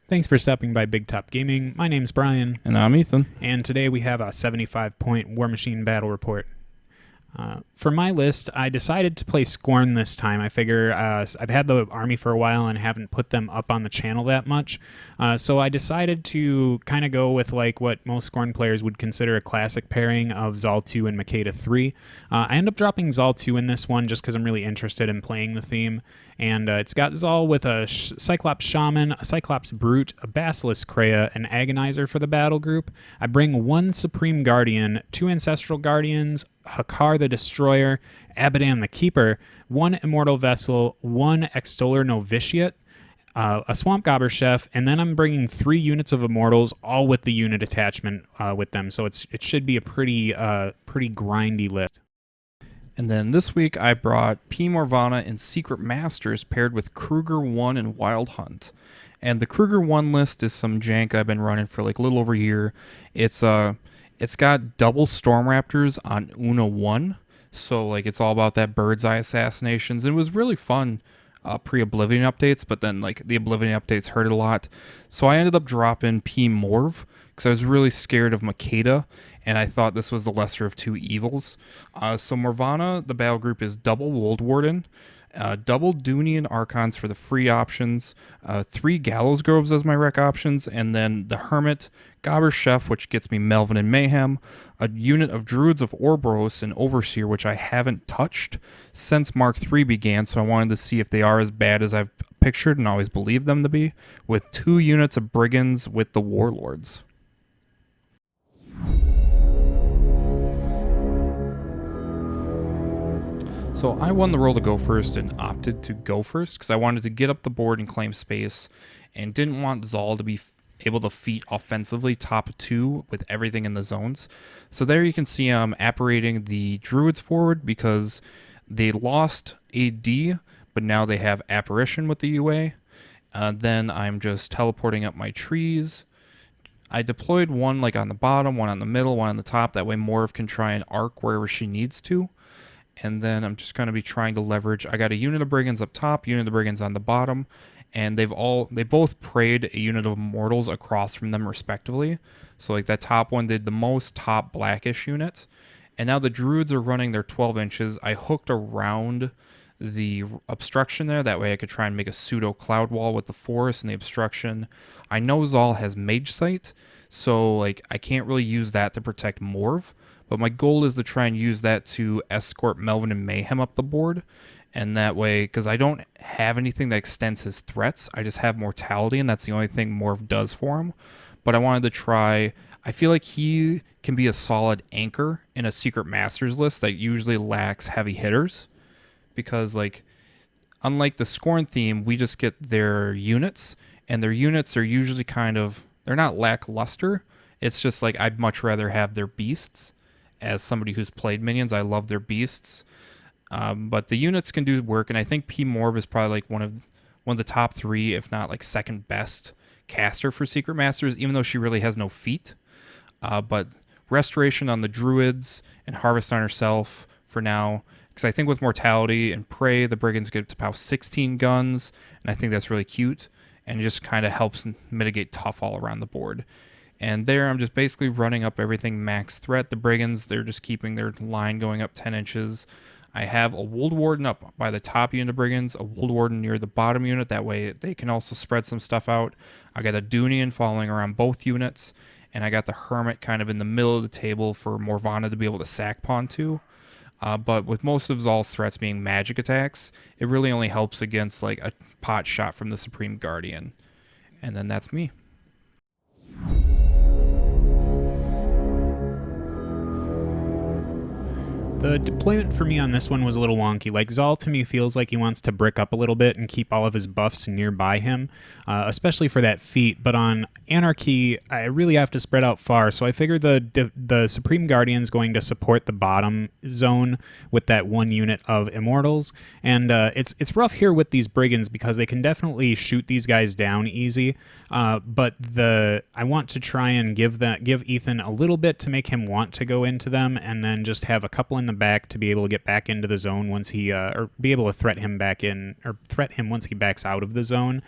Thanks for stopping by Big Top Gaming. My name's Brian. And I'm Ethan. And today we have a 75-point Warmachine battle report. For my list, I decided to play Skorne this time. I figure I've had the army for a while and haven't put them up on the channel that much. So I decided to kind of go with like what most Skorne players would consider a classic pairing of Zaal 2 and Makeda 3. I end up dropping Zaal 2 in this one just because I'm really interested in playing the theme. And it's got Zaal with a Cyclops Shaman, a Cyclops Brute, a Basilisk Krea, an Agonizer for the battle group. I bring one Supreme Guardian, two Ancestral Guardians, Hakaar the Destroyer, Abidan the Keeper, one Immortal Vessel, one Extoller Novitiate, a Swamp Gobber Chef, and then I'm bringing 3 units of Immortals, all with the unit attachment with them. So it should be a pretty grindy list. And then this week I brought P. Morvahna in Secret Masters paired with Kruger 1 and Wild Hunt. And the Kruger 1 list is some jank I've been running for like a little over a year. It's got double Storm Raptors on Una 1. So like it's all about that bird's eye assassinations. It was really fun pre-Oblivion updates, but then like the Oblivion updates hurt it a lot. So I ended up dropping P. Morv because I was really scared of Makeda, and I thought this was the lesser of two evils. So Morvahna, the battle group is double Woldwarden, double Dhunian Archons for the free options, 3 Gallows Groves as my rec options, and then the Hermit, Gobber Chef, which gets me Melvin and Mayhem, a unit of Druids of Orboros and Overseer, which I haven't touched since Mark III began, so I wanted to see if they are as bad as I've pictured and always believed them to be, with 2 units of Brigands with the Warlords. So I won the role to go first and opted to go first because I wanted to get up the board and claim space and didn't want Zaal to be able to feat offensively top 2 with everything in the zones. So there you can see I'm apparating the Druids forward because they lost AD, but now they have Apparition with the UA. Then I'm just teleporting up my trees. I deployed one like on the bottom, one on the middle, one on the top. That way Morv can try and arc wherever she needs to. And then I'm just going to be trying to leverage. I got a unit of Brigands up top, unit of Brigands on the bottom, and they both prayed a unit of Immortals across from them respectively. So like that top one did the most top blackish unit. And now the Druids are running their 12 inches. I hooked around the obstruction there. That way I could try and make a pseudo cloud wall with the forest and the obstruction. I know Zaal has Mage Sight, so like I can't really use that to protect Morv. But my goal is to try and use that to escort Melvin and Mayhem up the board. And that way, because I don't have anything that extends his threats, I just have mortality, and that's the only thing Morv does for him. But I wanted to try, I feel like he can be a solid anchor in a Secret Masters list that usually lacks heavy hitters. Because like, unlike the Skorne theme, we just get their units, and their units are usually they're not lackluster. It's just like, I'd much rather have their beasts. As somebody who's played minions, I love their beasts, but the units can do work, and I think P. Morv is probably like one of the top 3, if not like second best caster for Secret Masters, even though she really has no feat. But Restoration on the Druids and Harvest on herself for now, because I think with Mortality and Prey, the Brigands get to power 16 guns, and I think that's really cute, and it just kind of helps mitigate tough all around the board. And there I'm just basically running up everything max threat. The Brigands, they're just keeping their line going up 10 inches. I have a Woldwarden up by the top unit of Brigands, a Woldwarden near the bottom unit. That way they can also spread some stuff out. I got a Dhunian following around both units. And I got the Hermit kind of in the middle of the table for Morvahna to be able to sack pawn to. But with most of Zaal's threats being magic attacks, it really only helps against like a pot shot from the Supreme Guardian. And then that's me. The deployment for me on this one was a little wonky. Like, Zaal to me feels like he wants to brick up a little bit and keep all of his buffs nearby him, especially for that feat. But on Anarchy, I really have to spread out far, so I figure the Supreme Guardian's going to support the bottom zone with that one unit of Immortals. And it's rough here with these Brigands because they can definitely shoot these guys down easy. But I want to try and give Ethan a little bit to make him want to go into them, and then just have a couple in the back to be able to get back into the zone once he, or be able to threat him back in, or threat him once he backs out of the zone.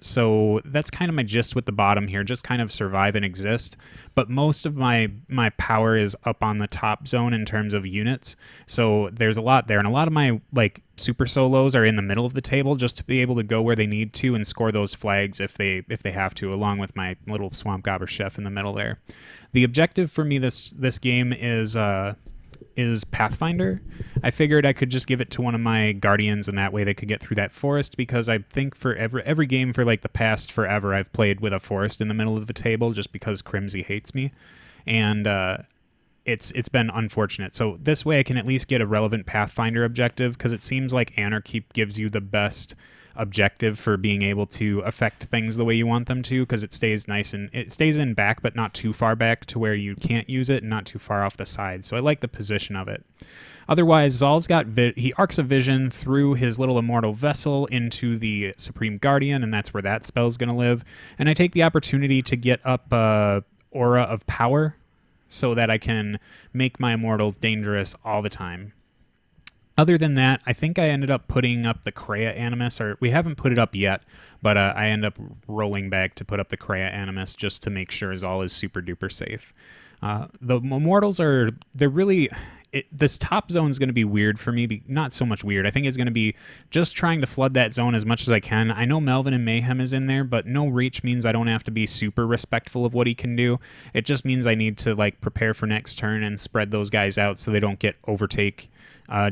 So that's kind of my gist with the bottom here, just kind of survive and exist. But most of my power is up on the top zone in terms of units. So there's a lot there, and a lot of my like super solos are in the middle of the table just to be able to go where they need to and score those flags if they have to, along with my little swamp gobber chef in the middle there. The objective for me this game is Pathfinder. I figured I could just give it to one of my guardians, and that way they could get through that forest, because I think for every game for like the past forever I've played with a forest in the middle of the table just because Crimsy hates me, and it's been unfortunate. So this way I can at least get a relevant Pathfinder objective, because it seems like Anarchy gives you the best objective for being able to affect things the way you want them to, because it stays nice and it stays in back but not too far back to where you can't use it, and not too far off the side. So I like the position of it. Otherwise, Zaal's got he arcs a vision through his little Immortal Vessel into the Supreme Guardian, and that's where that spell's going to live. And I take the opportunity to get up Aura of Power so that I can make my Immortals dangerous all the time. Other than that, I think I ended up putting up the Krea Animus, or we haven't put it up yet, but I end up rolling back to put up the Krea Animus just to make sure Zaal is super duper safe. The Immortals they're really... this top zone is going to be weird for me. Not so much weird. I think it's going to be just trying to flood that zone as much as I can. I know Melvin and Mayhem is in there, but no reach means I don't have to be super respectful of what he can do. It just means I need to like prepare for next turn and spread those guys out so they don't get overtake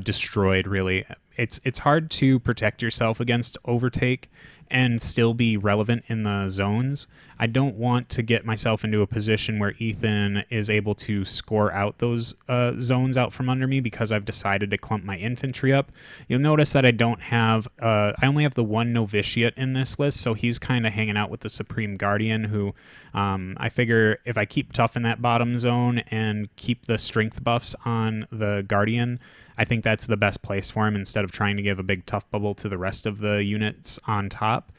destroyed, really. It's hard to protect yourself against overtake and still be relevant in the zones. I don't want to get myself into a position where Ethan is able to score out those zones out from under me because I've decided to clump my infantry up. You'll notice that I don't have... I only have the one Novitiate in this list, so he's kind of hanging out with the Supreme Guardian, who I figure if I keep tough in that bottom zone and keep the strength buffs on the Guardian, I think that's the best place for him instead of trying to give a big tough bubble to the rest of the units on top.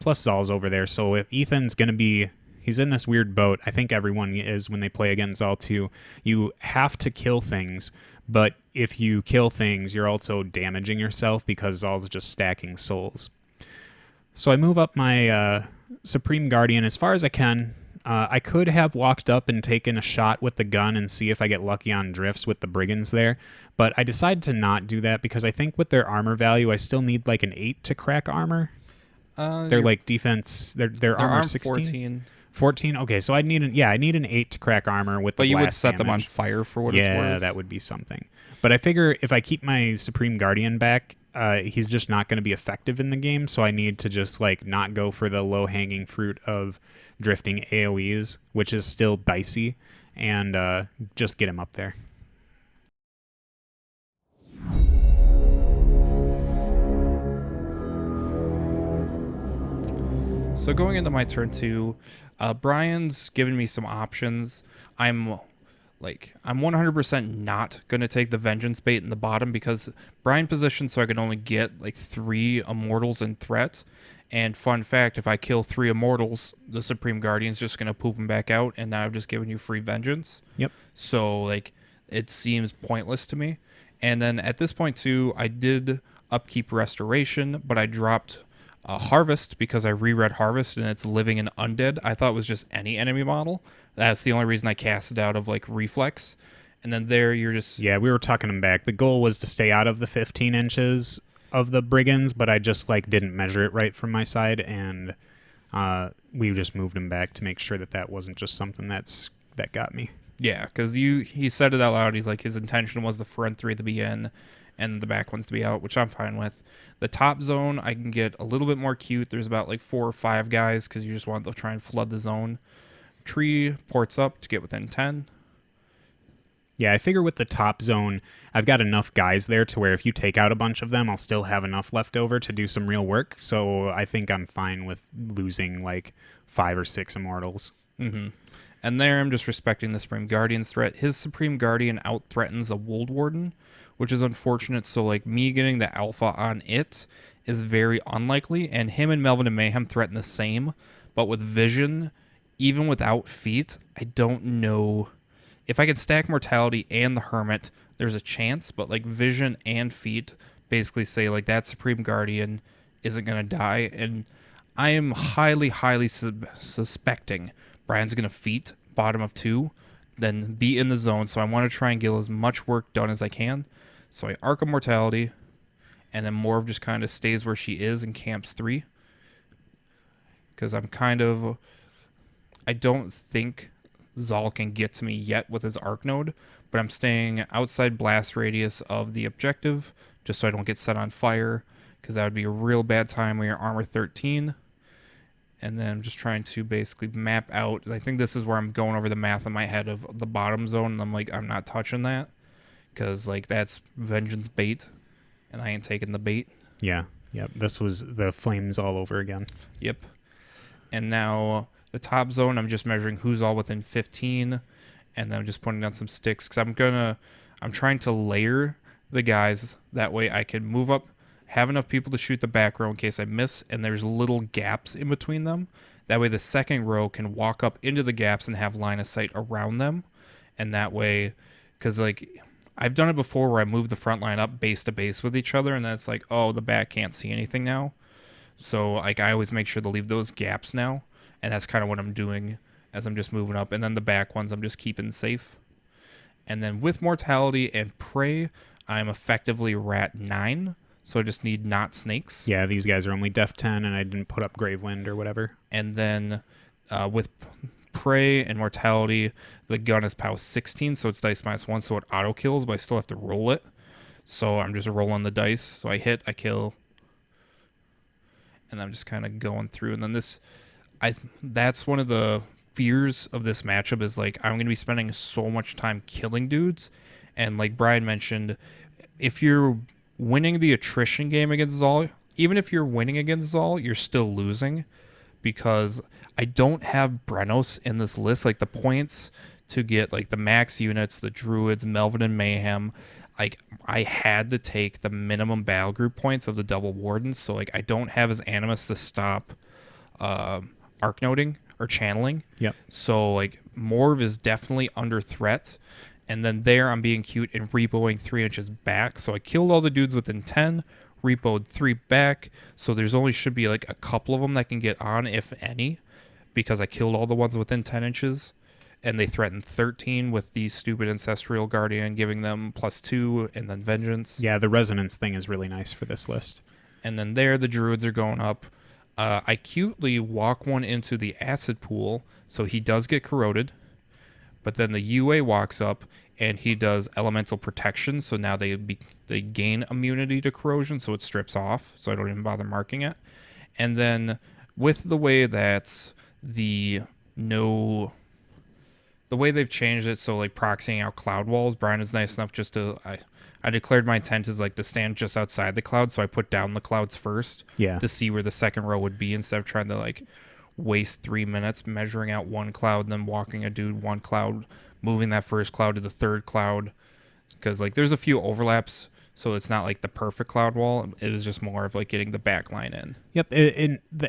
Plus Zaal's over there, so if Ethan's going to be... He's in this weird boat. I think everyone is when they play against Zaal too. You have to kill things, but if you kill things, you're also damaging yourself because Zaal's just stacking souls. So I move up my Supreme Guardian as far as I can. I could have walked up and taken a shot with the gun and see if I get lucky on drifts with the brigands there, but I decided to not do that because I think with their armor value, I still need like an 8 to crack armor. They're like defense. Their armor 16. 14. Okay, so I need an 8 to crack armor with the blast damage. But you would set them on fire for what it's worth. Yeah, that would be something. But I figure if I keep my Supreme Guardian back, he's just not going to be effective in the game, so I need to just like not go for the low-hanging fruit of drifting AoEs, which is still dicey, and just get him up there. So going into my turn 2, Brian's given me some options. I'm 100% not going to take the Vengeance bait in the bottom because Brian positioned so I can only get like 3 Immortals in threat. And fun fact, if I kill 3 Immortals, the Supreme Guardian's just going to poop them back out, and now I've just given you free Vengeance. Yep. So like it seems pointless to me. And then at this point too, I did upkeep Restoration, but I dropped Harvest because I reread Harvest and it's living and undead. I thought it was just any enemy model. That's the only reason I cast it out of like Reflex. And then there you're just... Yeah, we were tucking him back. The goal was to stay out of the 15 inches of the brigands, but I just like didn't measure it right from my side, and we just moved him back to make sure that wasn't just something that got me. Yeah, because he said it out loud. He's like, his intention was the front 3 to be in and the back ones to be out, which I'm fine with. The top zone, I can get a little bit more cute. There's about like 4 or 5 guys because you just want to try and flood the zone. Tree ports up to get within 10. Yeah, I figure with the top zone, I've got enough guys there to where if you take out a bunch of them, I'll still have enough left over to do some real work. So I think I'm fine with losing like 5 or 6 Immortals. Mm-hmm. And there I'm just respecting the Supreme Guardian's threat. His Supreme Guardian out-threatens a Woldwarden, which is unfortunate. So like me getting the alpha on it is very unlikely. And him and Melvin and Mayhem threaten the same. But with Vision, even without feet, I don't know if I could stack Mortality and the Hermit, there's a chance, but like Vision and Feet basically say like that Supreme Guardian isn't going to die, and I am highly suspecting Brian's going to Feet bottom of 2, then be in the zone, so I want to try and get as much work done as I can. So I Arc of Mortality, and then Morv just kind of stays where she is and camps 3. Because I don't think Zaal can get to me yet with his Arc Node, but I'm staying outside blast radius of the objective, just so I don't get set on fire, because that would be a real bad time when you're armor 13. And then I'm just trying to basically map out. I think this is where I'm going over the math in my head of the bottom zone, and I'm like, I'm not touching that, because like that's Vengeance bait, and I ain't taking the bait. Yeah. Yep. This was the flames all over again. Yep. And now the top zone, I'm just measuring who's all within 15, and then I'm just putting down some sticks, because I'm trying to layer the guys. That way I can move up, have enough people to shoot the back row in case I miss, and there's little gaps in between them. That way the second row can walk up into the gaps and have line of sight around them. And that way, because like I've done it before where I move the front line up base to base with each other, and then it's like, oh, the back can't see anything now. So like I always make sure to leave those gaps now, and that's kind of what I'm doing as I'm just moving up. And then the back ones I'm just keeping safe. And then with Mortality and Prey, I'm effectively Rat 9. So I just need not snakes. Yeah, these guys are only def 10, and I didn't put up Grave Wind or whatever. And then with Prey and Mortality, the gun is POW 16, so it's dice -1, so it auto kills, but I still have to roll it. So I'm just rolling the dice. So I hit, I kill, and I'm just kind of going through. And then that's one of the fears of this matchup is like I'm going to be spending so much time killing dudes, and like Brian mentioned, if you're winning the attrition game against Zaal, even if you're winning against Zaal, you're still losing, because I don't have Brenos in this list. Like the points to get like the max units, the Druids, Melvin and Mayhem, like I had to take the minimum battle group points of the double wardens, so like I don't have his Animus to stop arc noding or channeling. Yep. So like Morv is definitely under threat. And then there I'm being cute and repoing 3 inches back. So I killed all the dudes within 10, repoed 3 back. So there's only should be like a couple of them that can get on, if any, because I killed all the ones within 10 inches. And they threatened 13 with the stupid Ancestral Guardian, giving them +2 and then Vengeance. Yeah, the resonance thing is really nice for this list. And then there the Druids are going up. I cutely walk one into the acid pool, so he does get corroded. But then the UA walks up and he does elemental protection, so now they gain immunity to corrosion, so it strips off, so I don't even bother marking it. And then with the way that the way they've changed it, so like proxying out cloud walls, Brian is nice enough just to I declared my intent is like to stand just outside the cloud, so I put down the clouds first to see where the second row would be, instead of trying to like waste 3 minutes measuring out one cloud and then walking a dude one cloud, moving that first cloud to the third cloud, because like there's a few overlaps, so it's not like the perfect cloud wall. It is just more of like getting the back line in. Yep.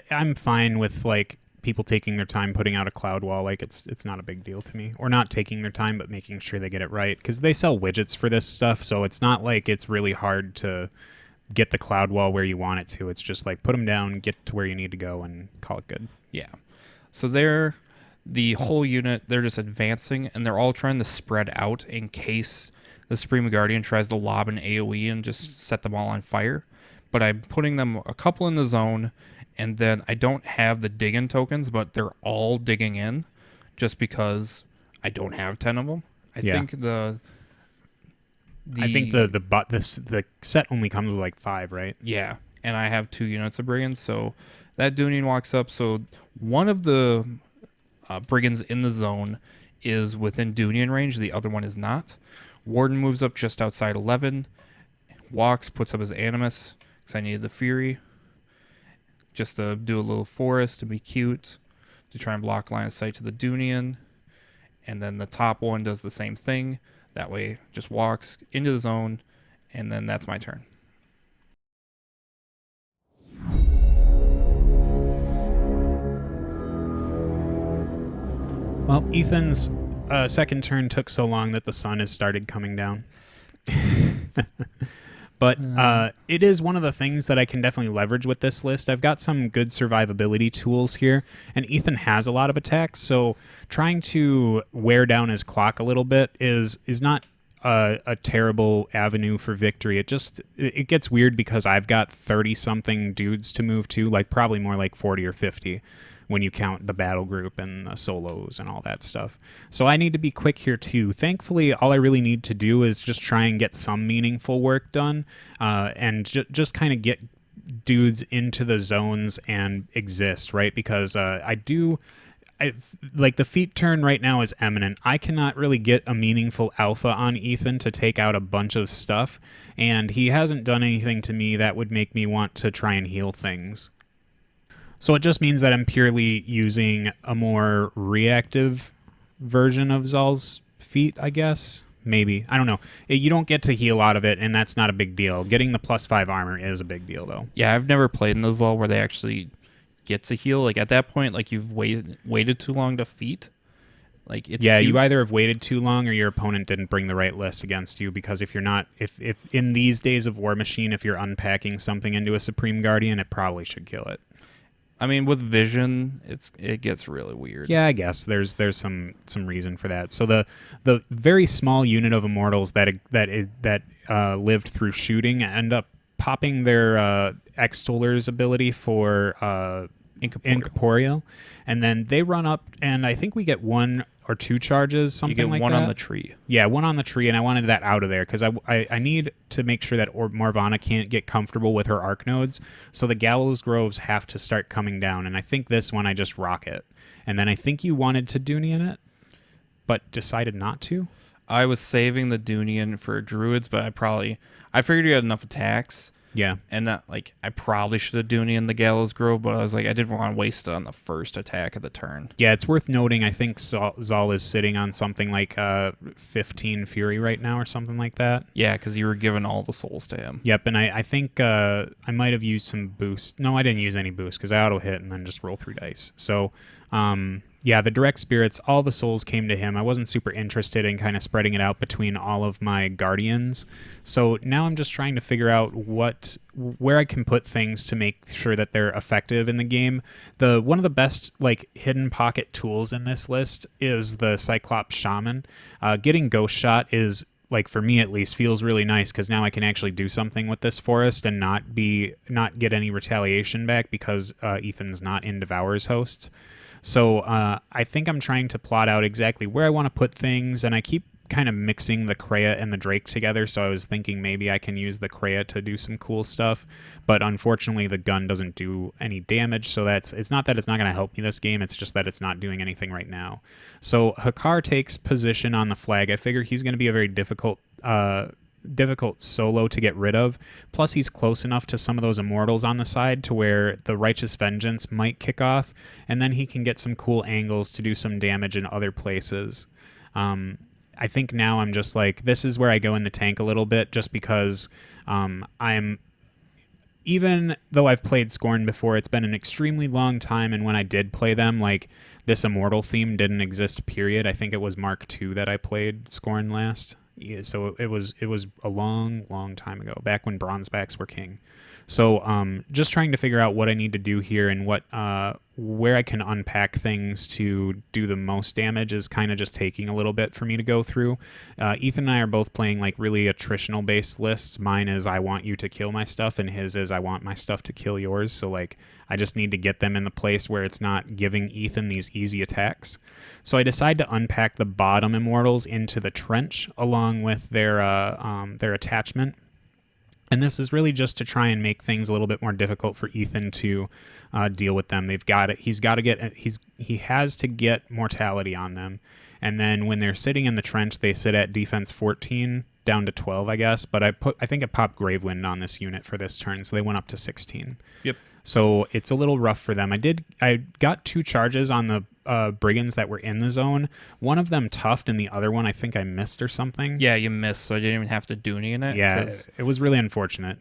I'm fine with like people taking their time putting out a cloud wall. Like it's not a big deal to me, or not taking their time but making sure they get it right, because they sell widgets for this stuff, so it's not like it's really hard to get the cloud wall where you want it to. It's just like put them down, get to where you need to go, and call it good. Yeah. So the whole unit, they're just advancing, and they're all trying to spread out in case the Supreme Guardian tries to lob an AoE and just set them all on fire. But I'm putting them a couple in the zone, and then I don't have the dig-in tokens, but they're all digging in just because I don't have 10 of them. I think the set only comes with like 5, right? Yeah, and I have 2 units of brigands, so that Dhunian walks up. So one of the brigands in the zone is within Dhunian range, the other one is not. Warden moves up just outside 11, walks, puts up his Animus, because I needed the Fury, just to do a little forest to be cute, to try and block line of sight to the Dhunian. And then the top one does the same thing. That way, just walks into the zone, and then that's my turn. Well, Ethan's second turn took so long that the sun has started coming down. But it is one of the things that I can definitely leverage with this list. I've got some good survivability tools here, and Ethan has a lot of attacks, so trying to wear down his clock a little bit is not a terrible avenue for victory. It gets weird because I've got 30-something dudes to move to, like probably more like 40 or 50 when you count the battle group and the solos and all that stuff. So I need to be quick here too. Thankfully, all I really need to do is just try and get some meaningful work done, and just kind of get dudes into the zones and exist, right? Because like the feat turn right now is eminent. I cannot really get a meaningful alpha on Ethan to take out a bunch of stuff, and he hasn't done anything to me that would make me want to try and heal things. So it just means that I'm purely using a more reactive version of Zaal's feat, I guess. Maybe. I don't know. You don't get to heal out of it, and that's not a big deal. Getting the +5 armor is a big deal, though. Yeah, I've never played in the Zaal where they actually get to heal. Like, at that point, like, you've waited too long to feat. Like, it's yeah, cute. You either have waited too long or your opponent didn't bring the right list against you, because if you're not... If in these days of Warmachine, if you're unpacking something into a Supreme Guardian, it probably should kill it. I mean, with vision, it gets really weird. Yeah, I guess there's some reason for that. So the very small unit of Immortals that lived through shooting end up popping their Extoller's ability for Incorporeal, and then they run up, and I think we get 1 or 2 charges, something like that. You get one on the tree. Yeah, 1 on the tree, and I wanted that out of there because I need to make sure that Morvahna can't get comfortable with her arc nodes, so the Gallows Groves have to start coming down, and I think this one I just rock it. And then I think you wanted to Dhunian it, but decided not to? I was saving the Dhunian for Druids, but I figured you had enough attacks. Yeah. And that, like, I probably should have Dhunian the Gallows Grove, but I was like, I didn't want to waste it on the first attack of the turn. Yeah, it's worth noting, I think Zaal is sitting on something like 15 Fury right now or something like that. Yeah, because you were giving all the souls to him. Yep, and I think I might have used some boost. No, I didn't use any boost because I auto-hit and then just roll 3 dice. So, yeah, the direct spirits, all the souls came to him. I wasn't super interested in kind of spreading it out between all of my guardians. So now I'm just trying to figure out where I can put things to make sure that they're effective in the game. One of the best like hidden pocket tools in this list is the Cyclops Shaman. Getting Ghost Shot is, like, for me at least, feels really nice because now I can actually do something with this forest and not get any retaliation back because Ethan's not in Devourer's Host. So I think I'm trying to plot out exactly where I want to put things, and I keep kind of mixing the Krea and the Drake together, so I was thinking maybe I can use the Krea to do some cool stuff, but unfortunately the gun doesn't do any damage, so it's not that it's not going to help me this game, it's just that it's not doing anything right now. So Hakaar takes position on the flag. I figure he's going to be a very difficult solo to get rid of, plus he's close enough to some of those Immortals on the side to where the Righteous Vengeance might kick off, and then he can get some cool angles to do some damage in other places. I think now I'm just like, this is where I go in the tank a little bit, just because even though I've played Skorne before, it's been an extremely long time, and when I did play them, like, this Immortal theme didn't exist, period. I think it was Mark II that I played Skorne last. Yeah, so it was a long time ago, back when Bronzebacks were king. So just trying to figure out what I need to do here and where I can unpack things to do the most damage is kind of just taking a little bit for me to go through. Ethan and I are both playing like really attritional based lists. Mine is I want you to kill my stuff, and his is I want my stuff to kill yours. So like I just need to get them in the place where it's not giving Ethan these easy attacks. So I decide to unpack the bottom Immortals into the trench along with their attachment. And this is really just to try and make things a little bit more difficult for Ethan to deal with them. He has to get mortality on them. And then when they're sitting in the trench, they sit at defense 14 down to 12, I guess. But I think I popped Gravewind on this unit for this turn, so they went up to 16. Yep. So it's a little rough for them. I got 2 charges on the brigands that were in the zone. One of them toughed, and the other one I think I missed or something. Yeah, you missed, so I didn't even have to do any in it. Yeah, it was really unfortunate.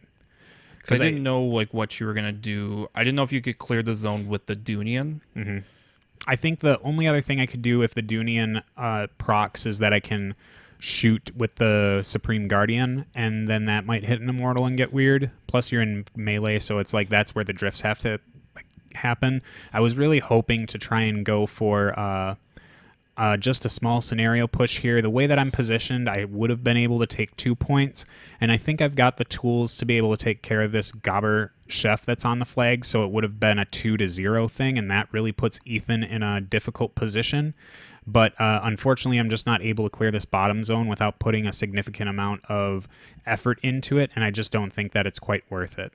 Because I didn't know like what you were gonna do. I didn't know if you could clear the zone with the Dhunian. Mm-hmm. I think the only other thing I could do if the Dhunian procs is that I can shoot with the Supreme Guardian, and then that might hit an Immortal and get weird. Plus, you're in melee, so it's like that's where the drifts have to happen. I was really hoping to try and go for just a small scenario push here. The way that I'm positioned, I would have been able to take 2 points, and I think I've got the tools to be able to take care of this Gobber chef that's on the flag, so it would have been a 2-0 thing, and that really puts Ethan in a difficult position. But unfortunately, I'm just not able to clear this bottom zone without putting a significant amount of effort into it, and I just don't think that it's quite worth it.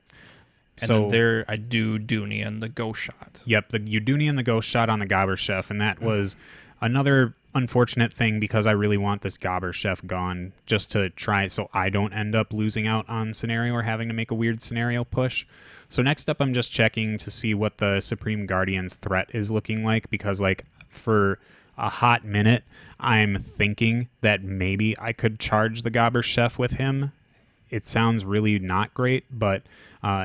And so then there I do Dhunian the ghost shot. Yep, the Udunian the ghost shot on the Gobber chef, and that was another unfortunate thing because I really want this Gobber chef gone just to try so I don't end up losing out on scenario or having to make a weird scenario push. So next up, I'm just checking to see what the Supreme Guardian's threat is looking like, because like for a hot minute, I'm thinking that maybe I could charge the Gobber chef with him. It sounds really not great, but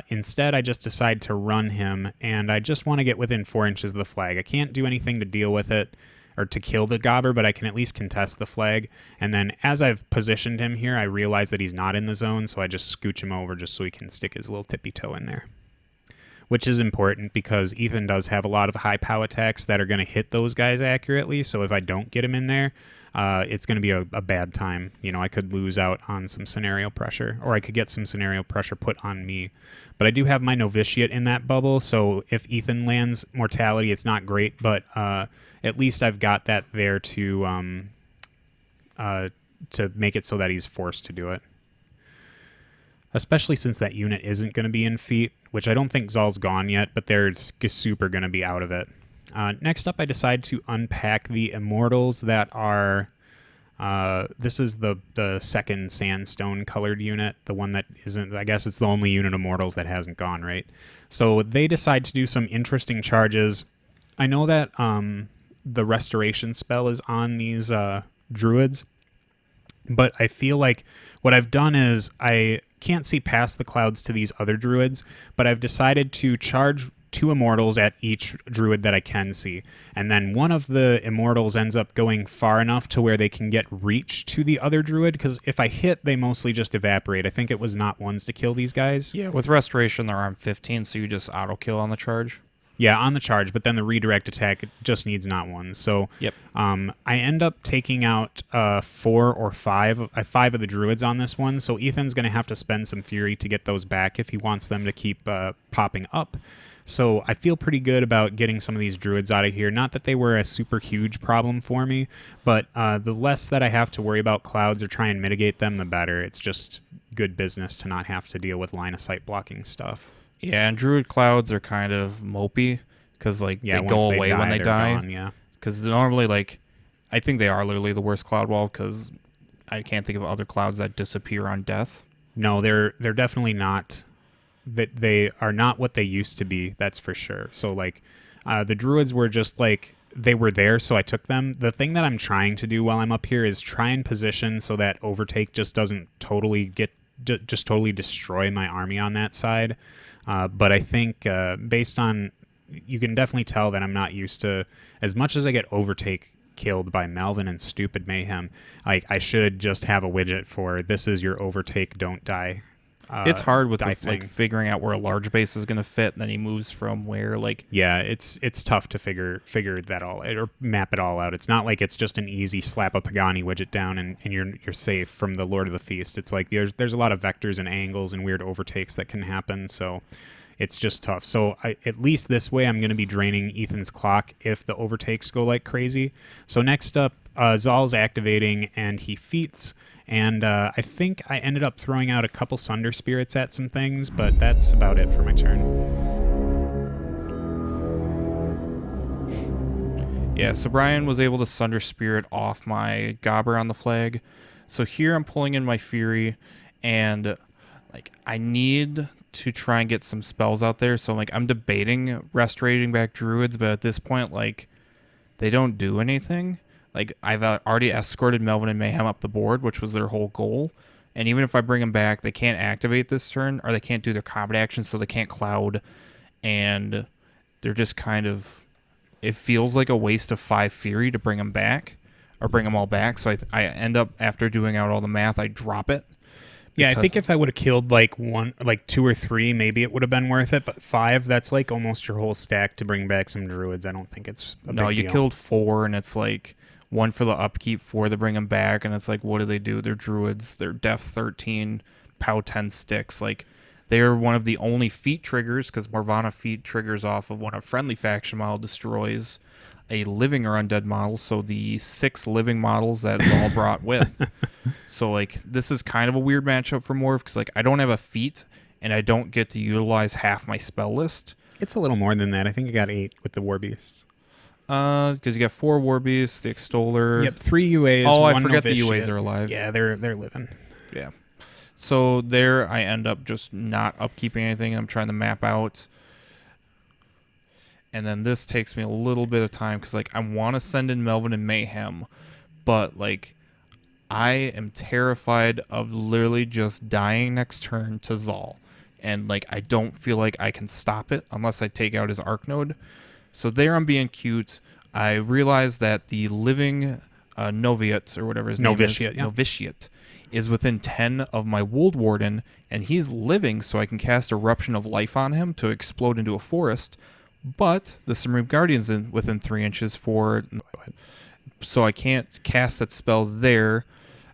instead I just decide to run him, and I just want to get within 4 inches of the flag. I can't do anything to deal with it or to kill the Gobber, but I can at least contest the flag. And then as I've positioned him here, I realize that he's not in the zone, so I just scooch him over just so he can stick his little tippy toe in there. Which is important because Ethan does have a lot of high POW attacks that are going to hit those guys accurately, so if I don't get him in there, it's going to be a bad time. You know, I could lose out on some scenario pressure, or I could get some scenario pressure put on me. But I do have my Novitiate in that bubble, so if Ethan lands Mortality, it's not great, but at least I've got that there to make it so that he's forced to do it. Especially since that unit isn't going to be in feet, which I don't think Zaal's gone yet, but they're super going to be out of it. Next up, I decide to unpack the Immortals that are... this is the second sandstone colored unit, the one that isn't... I guess it's the only unit of Immortals that hasn't gone, right? So they decide to do some interesting charges. I know that the Restoration spell is on these Druids, but I feel like what I've done is I can't see past the clouds to these other Druids, but I've decided to charge 2 Immortals at each Druid that I can see. And then one of the Immortals ends up going far enough to where they can get reach to the other Druid, because if I hit, they mostly just evaporate. I think it was not ones to kill these guys. Yeah, with Restoration, they're armed 15, so you just auto-kill on the charge. Yeah, on the charge, but then the redirect attack just needs not one. So yep. I end up taking out 4 or 5 of the Druids on this one, so Ethan's going to have to spend some Fury to get those back if he wants them to keep popping up. So I feel pretty good about getting some of these Druids out of here. Not that they were a super huge problem for me, but the less that I have to worry about clouds or try and mitigate them, the better. It's just good business to not have to deal with line of sight blocking stuff. Yeah, and Druid clouds are kind of mopey because they go away when they die. Gone, yeah, because normally, I think they are literally the worst cloud wall because I can't think of other clouds that disappear on death. No, they're definitely not. They are not what they used to be. That's for sure. So the Druids were just they were there, so I took them. The thing that I'm trying to do while I'm up here is try and position so that Overtake just doesn't totally destroy my army on that side. But I think based on, you can definitely tell that I'm not used to, as much as I get Overtake killed by Melvin and Stupid Mayhem, I should just have a widget for this is your Overtake, don't die. It's hard with figuring out where a large base is going to fit, and then he moves from where, Yeah, it's tough to figure that all or map it all out. It's not like it's just an easy slap a Pagani widget down and you're safe from the Lord of the Feast. It's like there's a lot of vectors and angles and weird overtakes that can happen, so it's just tough. So at least this way I'm going to be draining Ethan's clock if the overtakes go like crazy. So next up, Zaal's activating and he feats. And I think I ended up throwing out a couple Sunder Spirits at some things, but that's about it for my turn. Yeah, so Brian was able to Sunder Spirit off my Gobber on the flag. So here I'm pulling in my Fury, and I need to try and get some spells out there. So I'm debating restorating back Druids, but at this point, they don't do anything. I've already escorted Melvin and Mayhem up the board, which was their whole goal. And even if I bring them back, they can't activate this turn, or they can't do their combat actions, so they can't cloud. And they're just kind of it feels like a waste of 5 Fury to bring them back, or bring them all back. So I end up, after doing out all the math, I drop it. Yeah, I think if I would have killed like 2 or 3, maybe it would have been worth it. But 5, that's like almost your whole stack to bring back some druids. I don't think it's a No, big you deal. killed 4, and it's like 1 for the upkeep, 4 to bring them back, and it's like, what do? They're druids. They're def 13, pow 10 sticks. Like, they're one of the only feat triggers, because Morvahna feat triggers off of when a friendly faction model destroys a living or undead model, so the 6 living models that Zaal brought with. So, like, this is kind of a weird matchup for Morv, because, like, I don't have a feat, and I don't get to utilize half my spell list. It's a little more than that. I think I got 8 with the War Beasts. Because you got 4 War Beasts, the Extoller. Yep, 3 UAs. Oh, 1 I forgot the Novitiate. UAs are alive. Yeah, they're living. Yeah. So there I end up just not upkeeping anything. I'm trying to map out. And then this takes me a little bit of time because, like, I want to send in Melvin and Mayhem, but, like, I am terrified of literally just dying next turn to Zaal. And, like, I don't feel like I can stop it unless I take out his Arc Node. So there I'm being cute. I realize that the living Novitiate, or whatever his name is, Yeah. Novitiate, is within 10 of my Woldwarden, and he's living, so I can cast Eruption of Life on him to explode into a forest. But the Supreme Guardian's within 3 inches for, so I can't cast that spell there.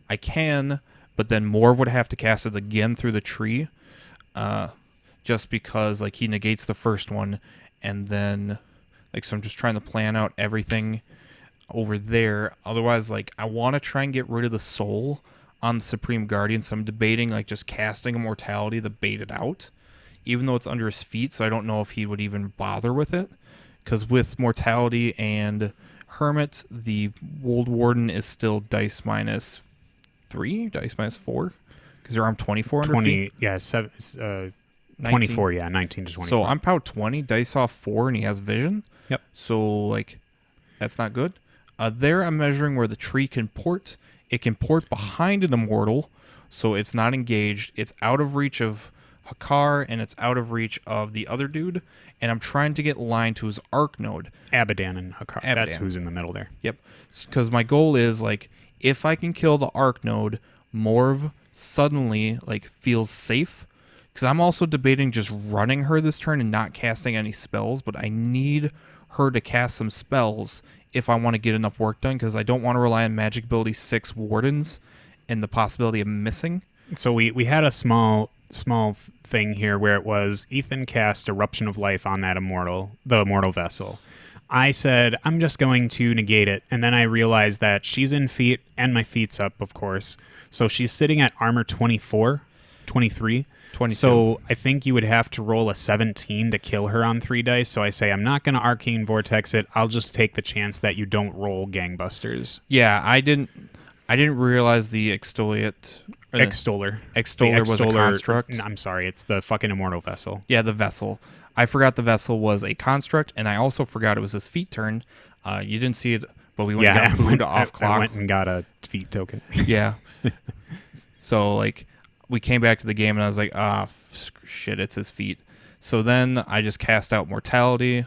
I can, but then Morv would have to cast it again through the tree, just because, like, he negates the first one, and then, like, so I'm just trying to plan out everything over there. Otherwise, like, I want to try and get rid of the soul on the Supreme Guardian, so I'm debating, like, just casting Immortality to bait it out, even though it's under his feet, so I don't know if he would even bother with it. Because with Mortality and Hermit, the Woldwarden is still dice minus 3, dice minus 4, because they're armed 24 under 20, feet. yeah, 24, yeah, 19 to 24. So I'm pow 20, dice off 4, and he has vision. Yep. So, like, that's not good. There I'm measuring where the tree can port. It can port behind an Immortal, so it's not engaged. It's out of reach of Hakaar, and it's out of reach of the other dude, and I'm trying to get line to his Arc Node. Abidan and Hakaar. Abidan. That's who's in the middle there. Yep. Because my goal is, like, if I can kill the Arc Node, Morv suddenly, like, feels safe. Because I'm also debating just running her this turn and not casting any spells, but I need her to cast some spells if I want to get enough work done, because I don't want to rely on Magic Ability 6 Wardens and the possibility of missing. So we had a small thing here where it was Ethan cast Eruption of Life on that the Immortal Vessel. I said, I'm just going to negate it, and then I realized that she's in feet, and my feet's up, of course. So she's sitting at armor 24, 23. 22. So I think you would have to roll a 17 to kill her on 3 dice. So I say, I'm not going to Arcane Vortex it. I'll just take the chance that you don't roll Gangbusters. Yeah, I didn't realize the Extoller was a construct. I'm sorry, it's the fucking Immortal Vessel. Yeah, the Vessel. I forgot the Vessel was a construct, and I also forgot it was his feet turn. You didn't see it, but we went and got food off clock. I went and got a feet token. Yeah. So, like, we came back to the game, and I was like, shit, it's his feet. So then I just cast out Mortality,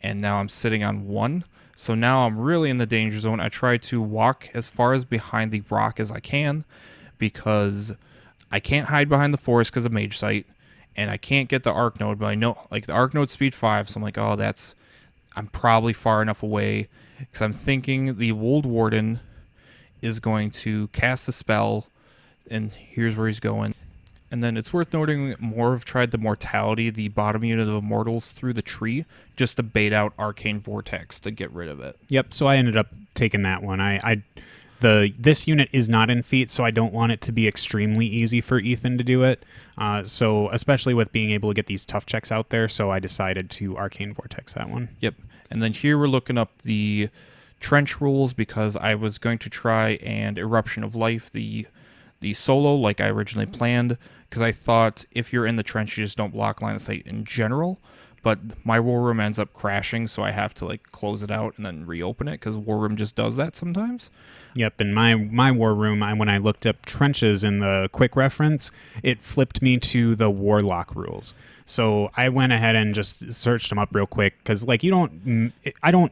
and now I'm sitting on 1. So now I'm really in the danger zone. I try to walk as far as behind the rock as I can, because I can't hide behind the forest because of Mage Sight, and I can't get the Arc Node, but I know, like, the Arc Node's speed 5, so I'm like, I'm probably far enough away, because I'm thinking the Woldwarden is going to cast a spell, and here's where he's going. And then it's worth noting Morv tried the Mortality, the bottom unit of Immortals, through the tree, just to bait out Arcane Vortex to get rid of it. Yep, so I ended up taking that one. This unit is not in feet, so I don't want it to be extremely easy for Ethan to do it. So especially with being able to get these tough checks out there, so I decided to Arcane Vortex that one. Yep. And then here we're looking up the trench rules, because I was going to try and Eruption of Life the solo like I originally planned, because I thought if you're in the trench, you just don't block line of sight in general. but my war room ends up crashing, so I have to like close it out and then reopen it because war room just does that sometimes. Yep, in my war room, when I looked up trenches in the quick reference, it flipped me to the warlock rules. So I went ahead and just searched them up real quick because like I don't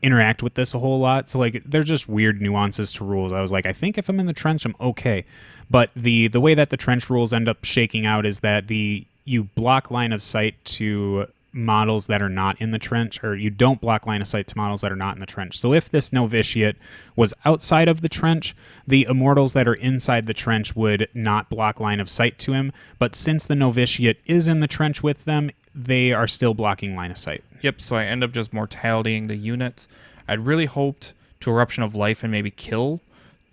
interact with this a whole lot, so like there's just weird nuances to rules. I was like, I think if I'm in the trench, I'm okay, but the way that the trench rules end up shaking out is that you block line of sight to models that are not in the trench, or you don't block line of sight to models that are not in the trench. So if this novitiate was outside of the trench, the immortals that are inside the trench would not block line of sight to him, but since the novitiate is in the trench with them, they are still blocking line of sight. Yep, so I end up just mortalitying the unit. I'd really hoped to Eruption of Life and maybe kill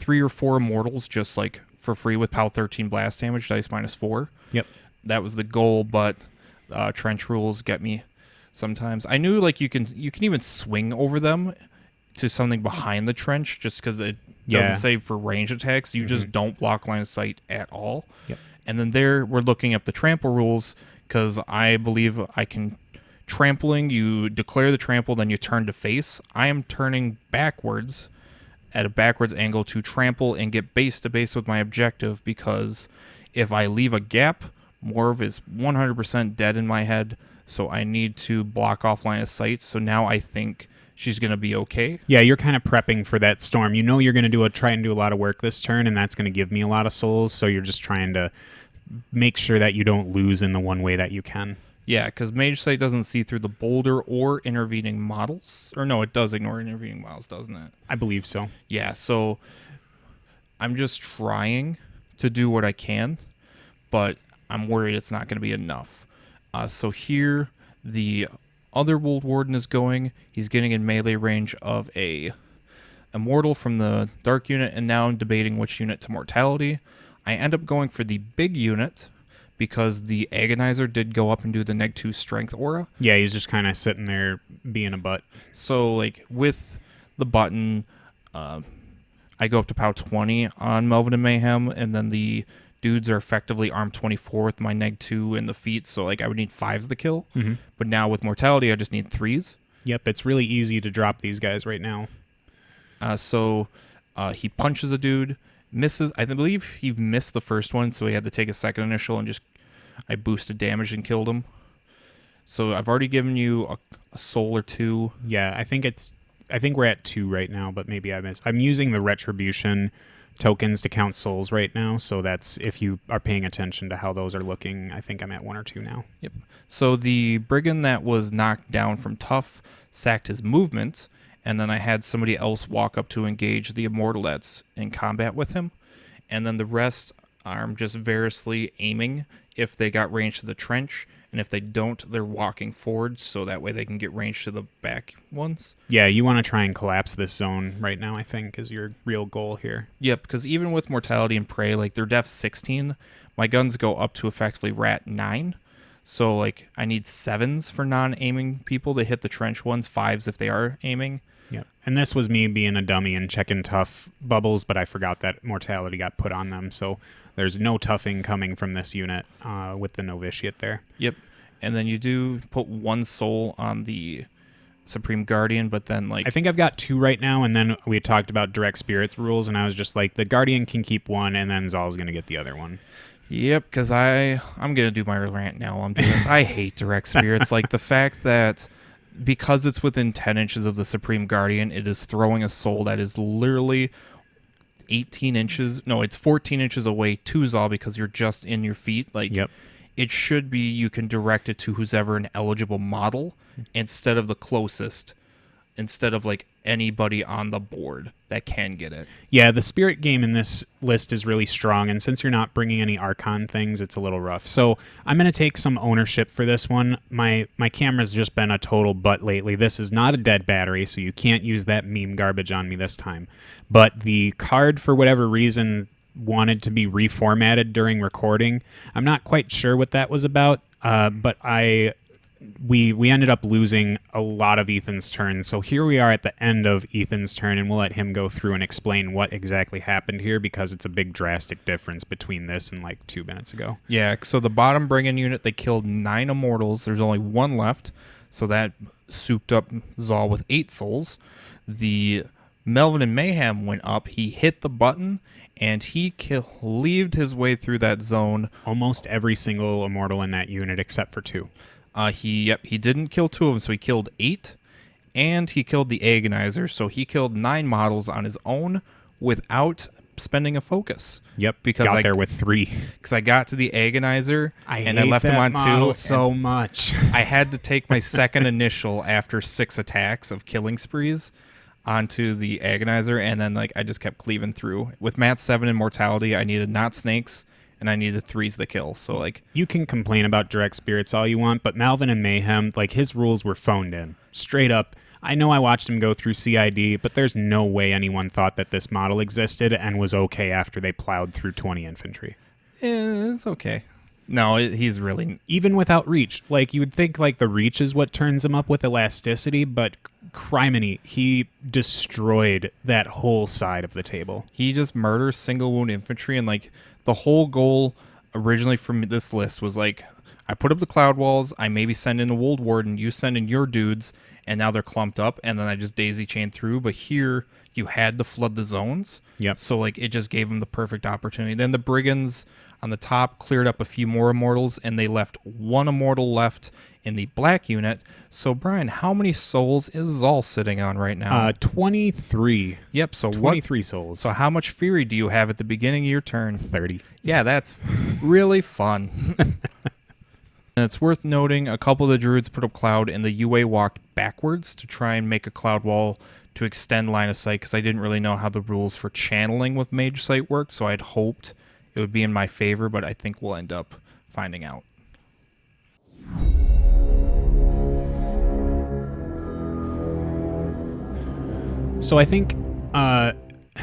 3 or 4 immortals just like for free with POW 13 blast damage, dice -4. Yep. That was the goal, but trench rules get me sometimes. I knew like you can even swing over them to something behind the trench just because it doesn't save for range attacks. You just don't block line of sight at all. Yep. And then there we're looking up the trample rules because I believe I can trampling. You declare the trample, then you turn to face. I am turning backwards at a backwards angle to trample and get base to base with my objective because if I leave a gap, Morv is 100% dead in my head, so I need to block off line of sight. So now I think she's going to be okay. Yeah, you're kind of prepping for that storm. You know you're going to try and do a lot of work this turn, and that's going to give me a lot of souls, so you're just trying to make sure that you don't lose in the one way that you can. Yeah, because Mage Sight doesn't see through the boulder or intervening models. Or no, it does ignore intervening models, doesn't it? I believe so. Yeah, so I'm just trying to do what I can, but I'm worried it's not going to be enough. So here, the other Woldwarden is going. He's getting in melee range of a Immortal from the Dark unit, and now I'm debating which unit to Mortality. I end up going for the big unit because the Agonizer did go up and do the -2 strength aura. Yeah, he's just kind of sitting there being a butt. So, like, with the button, I go up to POW 20 on Melvin and Mayhem, and then the dudes are effectively armed 24 with my -2 in the feet, so, like, I would need 5s to kill. Mm-hmm. But now with Mortality, I just need 3s. Yep, it's really easy to drop these guys right now. So he punches a dude, misses. I believe he missed the first one, so he had to take a second initial and I boosted damage and killed him. So I've already given you a soul or 2. Yeah, I think we're at 2 right now, but maybe I missed. I'm using the retribution tokens to count souls right now, so that's if you are paying attention to how those are looking. I think I'm at 1 or 2 now. Yep. So the brigand that was knocked down from tough sacked his movement, and then I had somebody else walk up to engage the immortal that's in combat with him, and then the rest I'm just variously aiming if they got range to the trench, and if they don't, they're walking forward, so that way they can get range to the back ones. Yeah, you want to try and collapse this zone right now, I think, is your real goal here. Yep, because even with Mortality and Prey, like, they're def 16, my guns go up to effectively rat 9, so, like, I need 7s for non-aiming people to hit the trench ones, 5s if they are aiming. Yep, and this was me being a dummy and checking tough bubbles, but I forgot that Mortality got put on them, so there's no toughing coming from this unit with the Novitiate there. Yep, and then you do put 1 soul on the Supreme Guardian, but then, like, I think I've got 2 right now, and then we talked about direct spirits rules, and I was just like, the Guardian can keep 1, and then Zaal's going to get the other one. Yep, because I'm going to do my rant now while I'm doing this. I hate direct spirits. Like, the fact that because it's within 10 inches of the Supreme Guardian, it is throwing a soul that is literally 18 inches. No, it's 14 inches away to Zaal because you're just in your feet. Like, yep. It should be you can direct it to who's ever an eligible model instead of the closest, instead of, like, anybody on the board that can get it. Yeah, the spirit game in this list is really strong, and since you're not bringing any Archon things, it's a little rough. So I'm going to take some ownership for this one. My camera's just been a total butt lately. This is not a dead battery, so you can't use that meme garbage on me this time. But the card, for whatever reason, wanted to be reformatted during recording. I'm not quite sure what that was about, but I we ended up losing a lot of Ethan's turn. So here we are at the end of Ethan's turn, and we'll let him go through and explain what exactly happened here, because it's a big drastic difference between this and like 2 minutes ago. Yeah, so the bottom bring-in unit, they killed 9 Immortals. There's only 1 left, so that souped up Zaal with 8 souls. The Melvin and Mayhem went up. He hit the button, and he cleaved his way through that zone. Almost every single Immortal in that unit except for 2. He didn't kill 2 of them, so he killed 8, and he killed the Agonizer, so he killed 9 models on his own without spending a focus. Yep, because got there with 3. Because I got to the Agonizer, and I hate left him on that model 2. so much. I had to take my second initial after 6 attacks of killing sprees onto the Agonizer, and then I just kept cleaving through. With Mat 7 Immortality, I needed not snakes, and I needed 3s to kill. So you can complain about direct spirits all you want, but Malvin and Mayhem, his rules were phoned in. Straight up. I know I watched him go through CID, but there's no way anyone thought that this model existed and was okay after they plowed through 20 infantry. It's okay. No, he's really... Even without reach. You would think the reach is what turns him up with elasticity, but criminy, he destroyed that whole side of the table. He just murders single wound infantry, and the whole goal originally from this list was I put up the cloud walls, I maybe send in a Woldwarden, you send in your dudes, and now they're clumped up, and then I just daisy chain through. But here you had to flood the zones. Yep. So it just gave them the perfect opportunity. Then the Brigands on the top cleared up a few more Immortals, and they left 1 Immortal left in the black unit. So Brian, how many souls is Zaal sitting on right now? 23. Yep. So 23 souls. So how much fury do you have at the beginning of your turn? 30. Yeah, that's really fun. And it's worth noting, a couple of the druids put up cloud, and the UA walked backwards to try and make a cloud wall to extend line of sight, because I didn't really know how the rules for channeling with mage sight worked, so I'd hoped it would be in my favor, but I think we'll end up finding out. So I think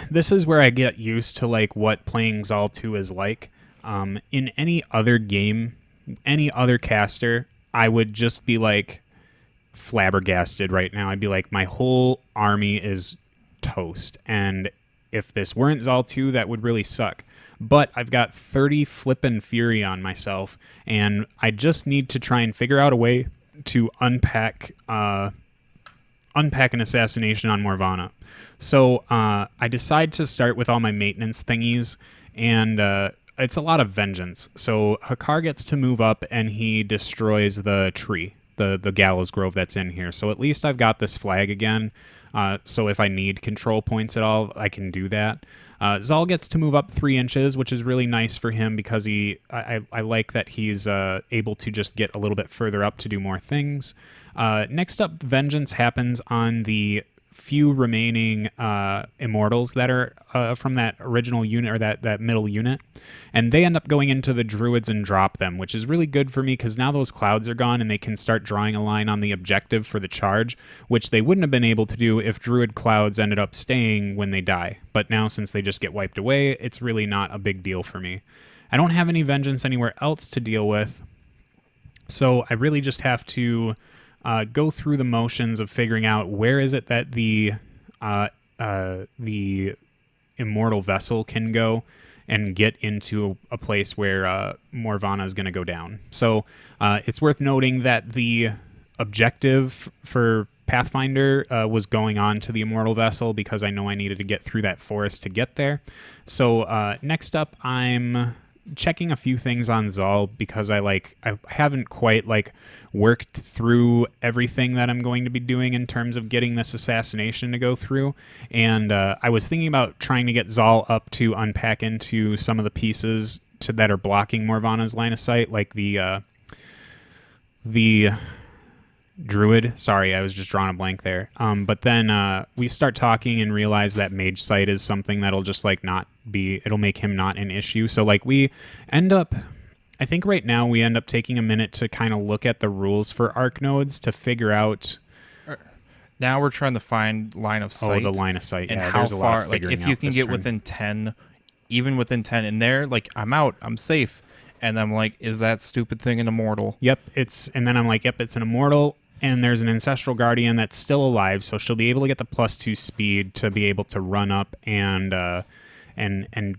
this is where I get used to what playing Zaal 2 is like. In any other game, any other caster, I would just be flabbergasted right now. I'd be my whole army is toast, and if this weren't Zaal 2, that would really suck. But I've got 30 flippin' fury on myself, and I just need to try and figure out a way to unpack an assassination on Morvahna. So I decide to start with all my maintenance thingies, and it's a lot of vengeance. So Hakaar gets to move up, and he destroys the tree, the Gallows Grove that's in here. So at least I've got this flag again. So if I need control points at all, I can do that. Zaal gets to move up 3 inches, which is really nice for him, because I like that he's able to just get a little bit further up to do more things. Next up, vengeance happens on the few remaining Immortals that are from that original unit, or that middle unit, and they end up going into the druids and drop them, which is really good for me, because now those clouds are gone and they can start drawing a line on the objective for the charge, which they wouldn't have been able to do if druid clouds ended up staying when they die. But now, since they just get wiped away, it's really not a big deal for me. I don't have any vengeance anywhere else to deal with, so I really just have to go through the motions of figuring out where is it that the Immortal Vessel can go and get into a place where Morvahna is going to go down. So it's worth noting that the objective for Pathfinder was going on to the Immortal Vessel, because I know I needed to get through that forest to get there. So next up, I'm checking a few things on Zaal, because I haven't quite worked through everything that I'm going to be doing in terms of getting this assassination to go through, and I was thinking about trying to get Zaal up to unpack into some of the pieces that are blocking Morvahna's line of sight, like the druid. Sorry, I was just drawing a blank there. But then we start talking and realize that mage sight is something that'll just it'll make him not an issue. So we end up, I think right now we end up taking a minute to kind of look at the rules for arc nodes to figure out. Now we're trying to find line of sight. Oh, the line of sight. And yeah, how there's a lot far, of figuring if you out can this get turn. within 10, even within 10 in there, I'm out, I'm safe. And I'm like, is that stupid thing an immortal? Yep, and then I'm like, yep, it's an immortal, and there's an Ancestral Guardian that's still alive, so she'll be able to get the +2 speed to be able to run up and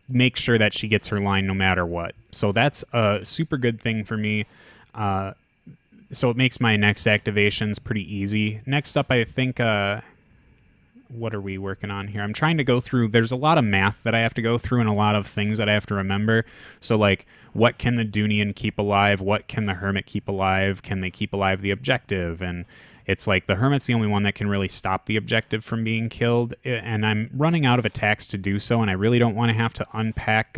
make sure that she gets her line no matter what. So that's a super good thing for me. So it makes my next activations pretty easy. Next up, I think, what are we working on here? I'm trying to go through, there's a lot of math that I have to go through and a lot of things that I have to remember. So like, what can the Dhunian keep alive? What can the Hermit keep alive? Can they keep alive the objective? And it's like the Hermit's the only one that can really stop the objective from being killed. And I'm running out of attacks to do so, and I really don't want to have to unpack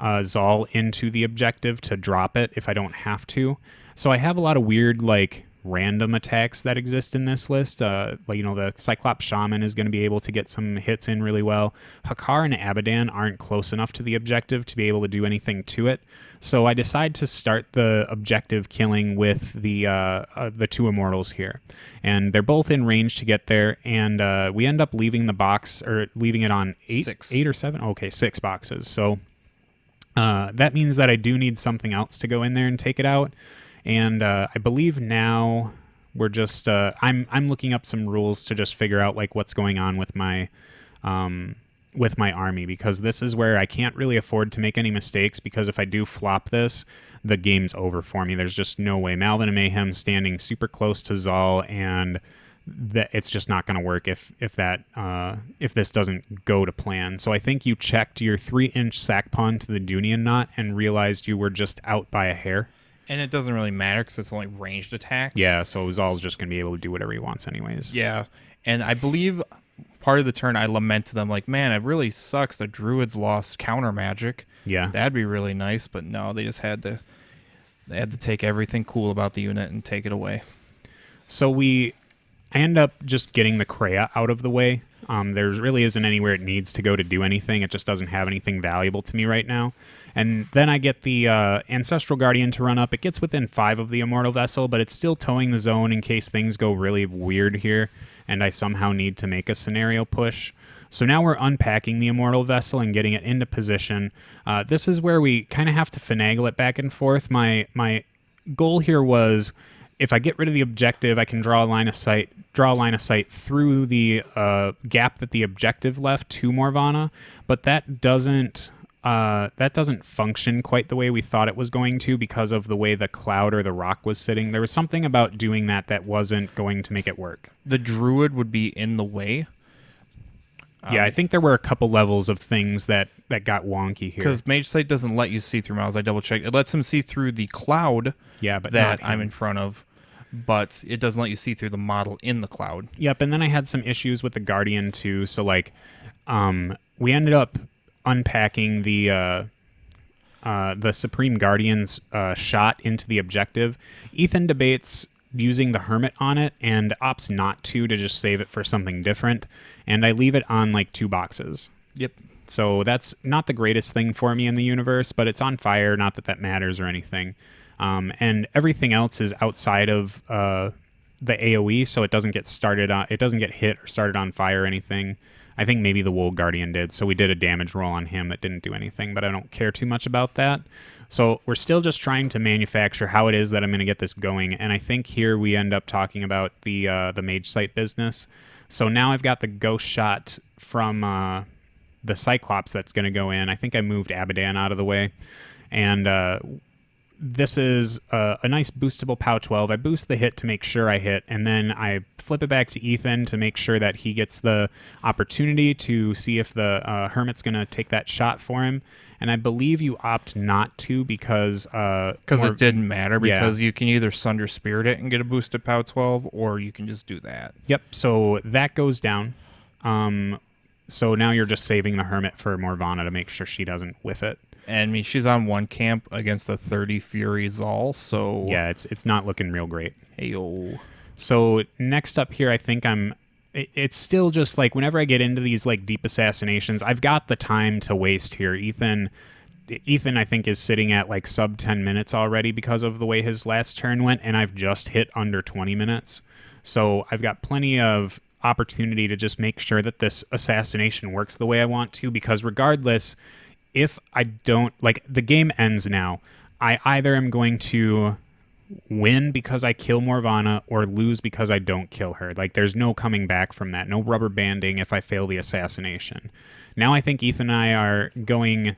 Zaal into the objective to drop it if I don't have to. So I have a lot of weird, like, random attacks that exist in this list. The Cyclops Shaman is going to be able to get some hits in really well. Hakaar and Abidan aren't close enough to the objective to be able to do anything to it. So I decide to start the objective killing with the two Immortals here. And they're both in range to get there, and we end up leaving the box, or leaving it on eight or seven? Okay, 6 boxes. So that means that I do need something else to go in there and take it out. And I believe now we're just I'm looking up some rules to just figure out like what's going on with my army, because this is where I can't really afford to make any mistakes, because if I do flop this, the game's over for me. There's just no way. Malvin and Mayhem standing super close to Zaal, and that it's just not going to work if this doesn't go to plan. So I think you checked your 3-inch sack pawn to the Dhunian knot and realized you were just out by a hair. And it doesn't really matter because it's only ranged attacks. Yeah, so Zaal's just going to be able to do whatever he wants anyways. Yeah, and I believe part of the turn I lament to them, like, man, it really sucks the Druids lost counter magic. Yeah. That'd be really nice, but no, they just had to take everything cool about the unit and take it away. So I end up just getting the Krea out of the way. There really isn't anywhere it needs to go to do anything. It just doesn't have anything valuable to me right now. And then I get the Ancestral Guardian to run up. It gets within 5 of the Immortal Vessel, but it's still towing the zone in case things go really weird here and I somehow need to make a scenario push. So now we're unpacking the Immortal Vessel and getting it into position. This is where we kind of have to finagle it back and forth. My goal here was, if I get rid of the objective, I can draw a line of sight through the gap that the objective left to Morvahna, but that doesn't function quite the way we thought it was going to because of the way the cloud or the rock was sitting. There was something about doing that wasn't going to make it work. The Druid would be in the way. Yeah, I think there were a couple levels of things that got wonky here. Because Mage Sight doesn't let you see through Miles. I double-checked. It lets him see through the cloud but that I'm in front of, but it doesn't let you see through the model in the cloud. Yep, and then I had some issues with the Guardian too. So like, we ended up unpacking the Supreme Guardian's shot into the objective. Ethan debates using the Hermit on it and opts not to just save it for something different, and I leave it on like 2 boxes. Yep. So that's not the greatest thing for me in the universe, but it's on fire, not that matters or anything. And everything else is outside of the AoE, so it doesn't get started on, it doesn't get hit or started on fire or anything. I think maybe the Wold Guardian did, so we did a damage roll on him that didn't do anything, but I don't care too much about that. So we're still just trying to manufacture how it is that I'm going to get this going, and I think here we end up talking about the Mage Sight business. So now I've got the Ghost Shot from the Cyclops that's going to go in. I think I moved Abidan out of the way, and this is a nice boostable POW 12. I boost the hit to make sure I hit, and then I flip it back to Ethan to make sure that he gets the opportunity to see if the Hermit's going to take that shot for him. And I believe you opt not to because it didn't matter, because you can either Sunder Spirit it and get a boosted POW 12, or you can just do that. Yep, so that goes down. So now you're just saving the Hermit for Morvahna to make sure she doesn't whiff it. And I mean, she's on 1 camp against a 30 Fury Zaal, so... Yeah, it's not looking real great. Hey-yo. So next up here, I think it's still just like whenever I get into these like deep assassinations, I've got the time to waste here. Ethan, I think, is sitting at like sub 10 minutes already because of the way his last turn went, and I've just hit under 20 minutes. So I've got plenty of opportunity to just make sure that this assassination works the way I want to, because regardless, if I don't, like, the game ends now, I either am going to win because I kill Morvahna or lose because I don't kill her. Like, there's no coming back from that. No rubber banding if I fail the assassination. Now I think Ethan and I are going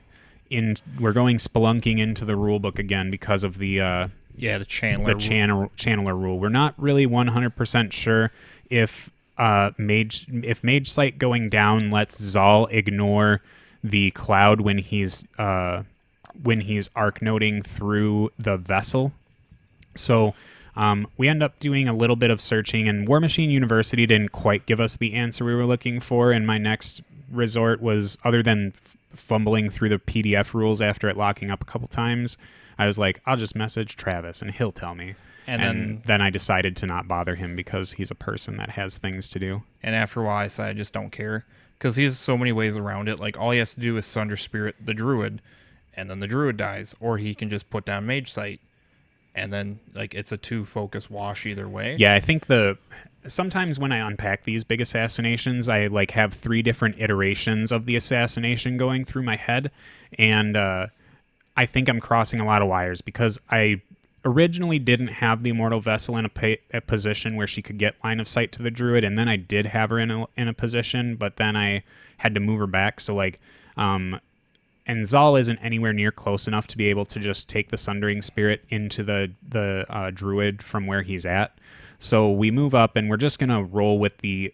in. We're going spelunking into the rulebook again because of the the channeler channeler rule. We're not really 100% sure if Mage Sight going down lets Zaal ignore the cloud when he's arc noting through the vessel. So we end up doing a little bit of searching, and Warmachine University didn't quite give us the answer we were looking for, and my next resort was, other than fumbling through the PDF rules after it locking up a couple times, I was like, I'll just message Travis and he'll tell me. And then I decided to not bother him because he's a person that has things to do. And after a while, I said, I just don't care. Because he has so many ways around it. Like, all he has to do is Sunder Spirit the Druid, and then the Druid dies. Or he can just put down Mage Sight, and then, like, it's a 2-focus wash either way. Yeah, I think sometimes when I unpack these big assassinations, I, like, have 3 different iterations of the assassination going through my head. And I think I'm crossing a lot of wires because I originally didn't have the Immortal Vessel in a position where she could get line of sight to the Druid, and then I did have her in a position, but then I had to move her back. So, like, and Zaal isn't anywhere near close enough to be able to just take the Sundering Spirit into the Druid from where he's at. So we move up, and we're just going to roll with the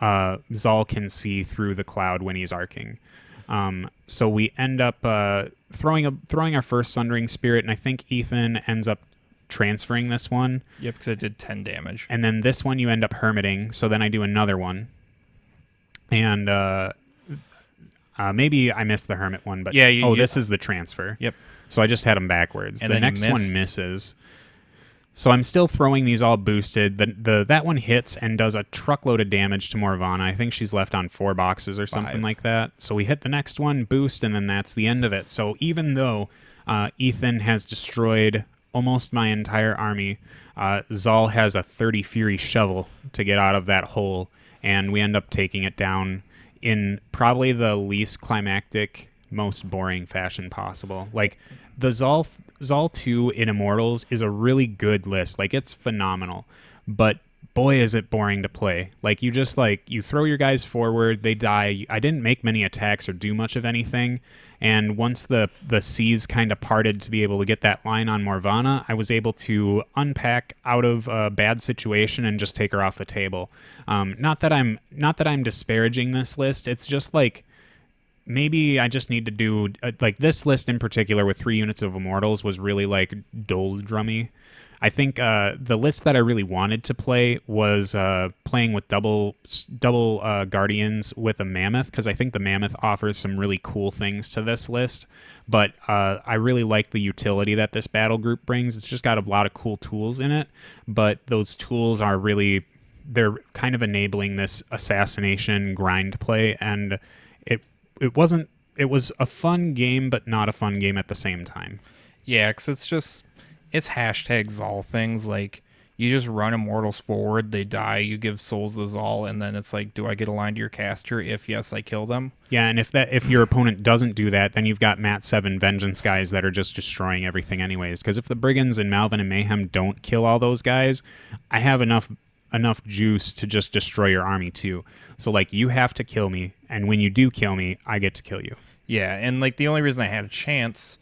Zaal can see through the cloud when he's arcing. So we end up throwing our first Sundering Spirit, and I think Ethan ends up transferring this one. Yep, because it did 10 damage. And then this one you end up hermiting, so then I do another one. And maybe I missed the Hermit one, but this is the transfer. Yep. So I just had them backwards. And the next one misses. So I'm still throwing these all boosted. That one hits and does a truckload of damage to Morvahna. I think she's left on 4 boxes or something like that. So we hit the next one, boost, and then that's the end of it. So even though Ethan has destroyed almost my entire army, Zaal has a 30 Fury shovel to get out of that hole, and we end up taking it down in probably the least climactic, most boring fashion possible. Like, the Zaal 2 in Immortals is a really good list. Like, it's phenomenal. But boy, is it boring to play. Like, you just, like, you throw your guys forward, they die. I didn't make many attacks or do much of anything. And once the seas kind of parted to be able to get that line on Morvahna, I was able to unpack out of a bad situation and just take her off the table. Not that I'm disparaging this list. It's just like, maybe I just need to do, like, this list in particular with 3 units of Immortals was really, like, doldrummy. I think the list that I really wanted to play was playing with double Guardians with a Mammoth, because I think the Mammoth offers some really cool things to this list. But I really like the utility that this battle group brings. It's just got a lot of cool tools in it, but those tools are really, they're kind of enabling this assassination grind play, and it was a fun game, but not a fun game at the same time. Yeah, because it's hashtag Zaal things. Like, you just run Immortals forward, they die, you give souls to Zaal, and then it's like, do I get aligned to your caster? If yes, I kill them. Yeah, and if your opponent doesn't do that, then you've got Mat 7 Vengeance guys that are just destroying everything anyways. Because if the Brigands and Malvin and Mayhem don't kill all those guys, I have enough juice to just destroy your army too. So, like, you have to kill me, and when you do kill me, I get to kill you. Yeah, and, like, the only reason I had a chance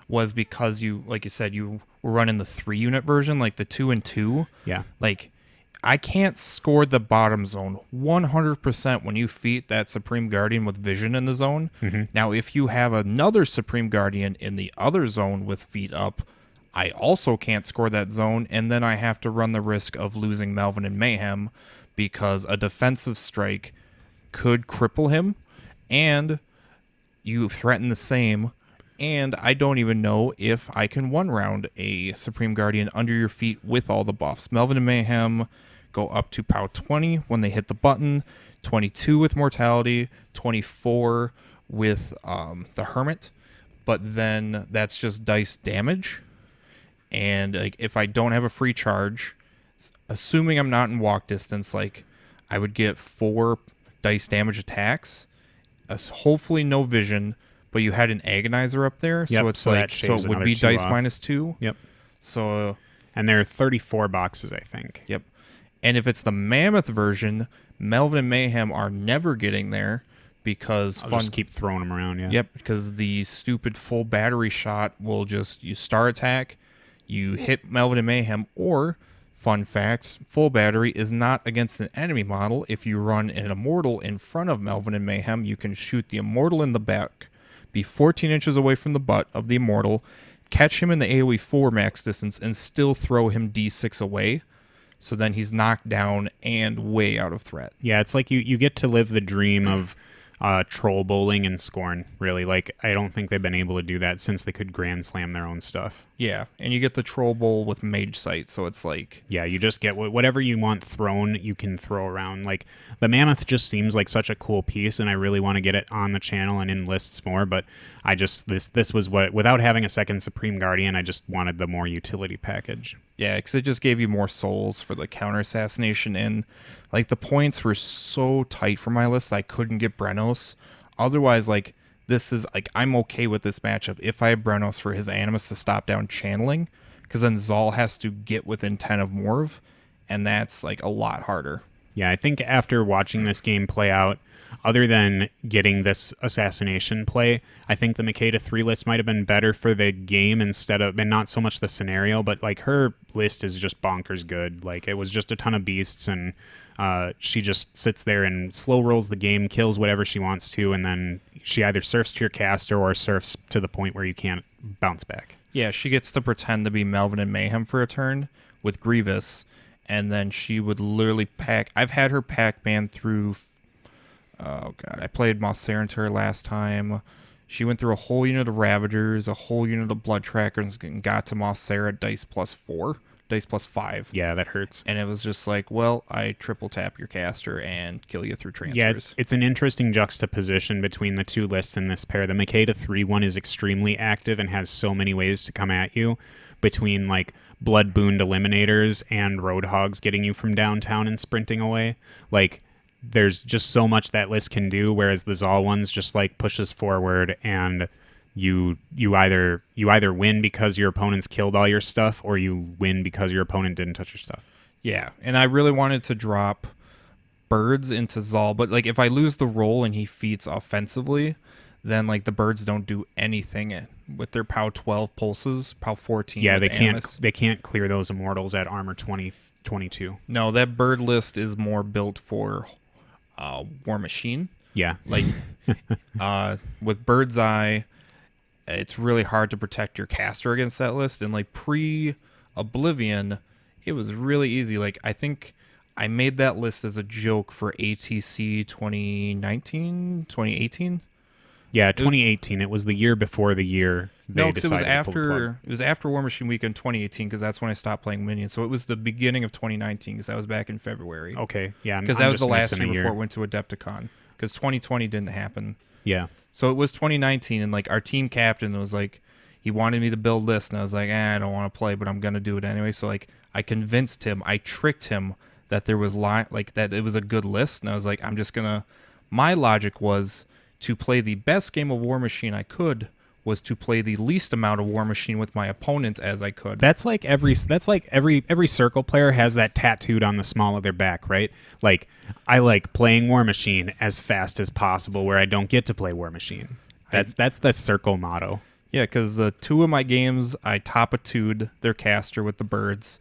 was because you, like you said, you were running the 3-unit version, like the 2 and 2. Yeah. Like, I can't score the bottom zone 100% when you feat that Supreme Guardian with vision in the zone. Mm-hmm. Now, if you have another Supreme Guardian in the other zone with feet up, I also can't score that zone, and then I have to run the risk of losing Melvin and Mayhem because a defensive strike could cripple him, and you threaten the same, and I don't even know if I can one-round a Supreme Guardian under your feet with all the buffs. Melvin and Mayhem go up to POW 20 when they hit the button, 22 with Mortality, 24 with the Hermit, but then that's just dice damage. And, like, if I don't have a free charge, assuming I'm not in walk distance, like, I would get 4 dice damage attacks, hopefully no vision, but you had an Agonizer up there, Yep, so it's so like that so shaves it would another be 2 dice off. -2. Yep. So And there are 34 boxes, I think. yep. And if it's the Mammoth version, Melvin and Mayhem are never getting there because I'll just keep throwing them around, yeah. Yep, because the stupid full battery shot will just, you star attack, you hit Melvin and Mayhem, or, fun facts, full battery is not against an enemy model. If you run an Immortal in front of Melvin and Mayhem, you can shoot the Immortal in the back, be 14 inches away from the butt of the Immortal, catch him in the AoE 4 max distance, and still throw him D6 away. So then he's knocked down and way out of threat. Yeah, it's like you get to live the dream of troll bowling and Skorne, really. Like, I don't think they've been able to do that since they could Grand Slam their own stuff. Yeah, and you get the Troll Bowl with Mage Sight, so it's like... Yeah, you just get whatever you want thrown, you can throw around. Like, the Mammoth just seems like such a cool piece, and I really want to get it on the channel and in lists more, but I just, this was what, without having a second Supreme Guardian, I just wanted the more utility package. Yeah, because it just gave you more souls for the counter assassination, and like the points were so tight for my list I couldn't get Brenos. Otherwise, like, this is like, I'm okay with this matchup if I have Brenos for his Animus to stop down channeling, because then Zaal has to get within 10 of Morv, and that's like a lot harder. Yeah, I think after watching this game play out, other than getting this assassination play, I think the Makeda 3 list might have been better for the game instead of, and not so much the scenario, but like her list is just bonkers good. Like, it was just a ton of beasts, and she just sits there and slow rolls the game, kills whatever she wants to, and then she either surfs to your caster or surfs to the point where you can't bounce back. Yeah, she gets to pretend to be Melvin and Mayhem for a turn with Grievous, and then she would literally pack. I've had her pack man through. Oh god, I played Mossaren to her last time. She went through a whole unit of Ravagers, a whole unit of Blood Trackers, and got to Mossaren at dice +4, dice +5. Yeah, that hurts. And it was just like, well, I triple tap your caster and kill you through transfers. Yeah, it's an interesting juxtaposition between the two lists in this pair. The Makeda 3 one is extremely active and has so many ways to come at you, between like Blood Booned Eliminators and Roadhogs getting you from downtown and sprinting away. Like, there's just so much that list can do, whereas the Zaal one's just like pushes forward, and you either win because your opponent's killed all your stuff, or you win because your opponent didn't touch your stuff. Yeah, and I really wanted to drop birds into Zaal, but like if I lose the roll and he feats offensively, then like the birds don't do anything with their POW 12 pulses, POW 14. Yeah, with they can't clear those immortals at armor 22. No, that bird list is more built for Warmachine. Yeah, Like with Bird's Eye, it's really hard to protect your caster against that list, and like pre-Oblivion, it was really easy. Like, I think I made that list as a joke for ATC 2019, 2018. Yeah, 2018. It was the year before the year they No, because decided to pull the plug. it was after War Machine Weekend 2018, because that's when I stopped playing Minions. So it was the beginning of 2019, because that was back in February. Okay, yeah, Because I'm that was just the last missing year a before it went to Adepticon. Because 2020 didn't happen. Yeah, So it was 2019, and like our team captain was like, he wanted me to build this, and I was like, I don't want to play, but I'm gonna do it anyway. So like, I convinced him, I tricked him that there was that it was a good list, and I was like, I'm just gonna. My logic was to play the best game of War Machine I could, was to play the least amount of War Machine with my opponents as I could. that's like every circle player has that tattooed on the small of their back, right? Like, I like playing War Machine as fast as possible where I don't get to play War Machine. That's the circle motto. Yeah, because 2 of my games, I top-a-2'd their caster with the birds,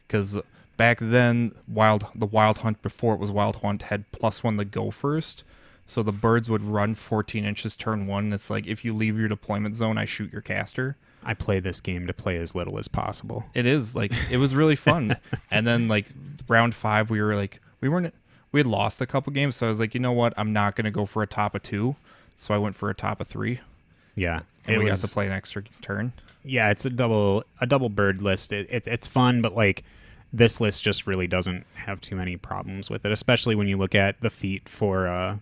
because back then, the Wild Hunt, before it was Wild Hunt, had +1 to go first, so the birds would run 14 inches turn 1. It's like, if you leave your deployment zone, I shoot your caster. I play this game to play as little as possible. It is, like, it was really fun. And then, like, round 5, we had lost a couple games, so I was like, you know what, I'm not going to go for a top of 2, so I went for a top of 3. Yeah, And we got to play an extra turn. Yeah, it's a double bird list. It's fun, but like, this list just really doesn't have too many problems with it, especially when you look at the feat for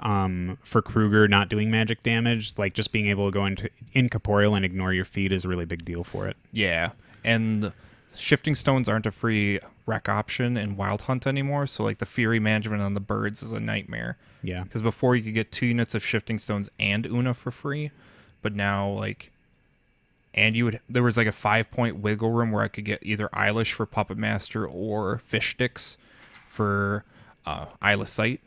Kruger not doing magic damage. Like, just being able to go into incorporeal and ignore your feat is a really big deal for it. Yeah, and Shifting Stones aren't a free rec option in Wild Hunt anymore, so like the Fury management on the birds is a nightmare. Yeah. Because before you could get 2 units of Shifting Stones and Una for free, but now like, and there was like a 5-point wiggle room where I could get either Eilish for Puppet Master or Fish Sticks for Isla Sight,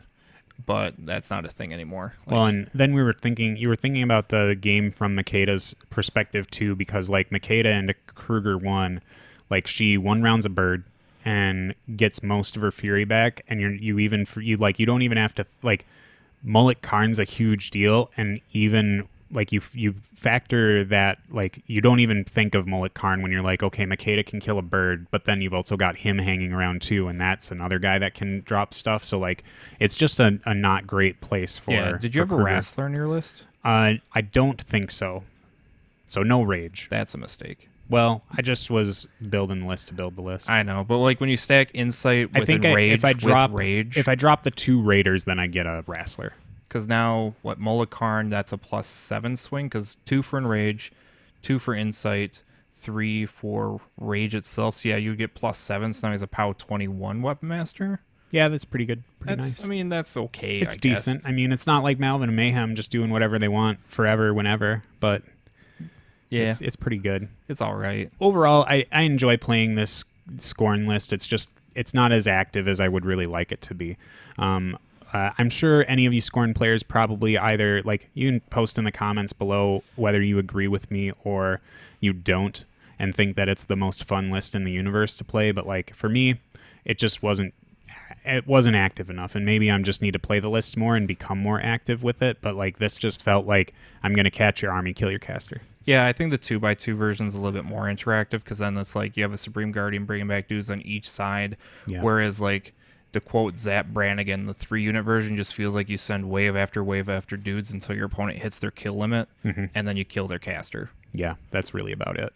but that's not a thing anymore. Well, and then you were thinking about the game from Makeda's perspective too, because like Makeda and Kruger 1, like she 1-rounds a bird and gets most of her fury back, and you don't even have to like, Mullet Karn's a huge deal, and even like you factor that, like you don't even think of Mullet Karn when you're like, okay, Makeda can kill a bird, but then you've also got him hanging around too, and that's another guy that can drop stuff. So like, it's just a not great place for. Yeah. Did you have a Wrestler on your list? I don't think so. So no rage. That's a mistake. Well, I just was building the list to build the list. I know, but like when you stack Insight with I think Rage, if I drop Rage, if I drop the 2 Raiders, then I get a Wrestler. because now what Mullet Karn, that's a +7 swing, because 2 for Enrage, 2 for Insight, 3 for Rage itself. So yeah, you get +7. So now he's a POW 21 Weapon Master. Yeah, that's pretty good. Pretty nice. I mean, that's okay. It's I guess. decent. I mean, it's not like Malvin and Mayhem just doing whatever they want forever, whenever, but Yeah, it's pretty good. it's all right. Overall, I enjoy playing this Skorne list. It's not as active as I would really like it to be. I'm sure any of you Skorne players probably either, like, you can post in the comments below whether you agree with me or you don't and think that it's the most fun list in the universe to play. But like, for me, it just wasn't active enough, and maybe I just need to play the list more and become more active with it. But like, this just felt like I'm going to catch your army, kill your caster. Yeah, I think the 2x2 version is a little bit more interactive, because then it's like you have a Supreme Guardian bringing back dudes on each side, whereas like, to quote Zap Brannigan, the 3-unit version just feels like you send wave after dudes until your opponent hits their kill limit, and then you kill their caster. Yeah, that's really about it.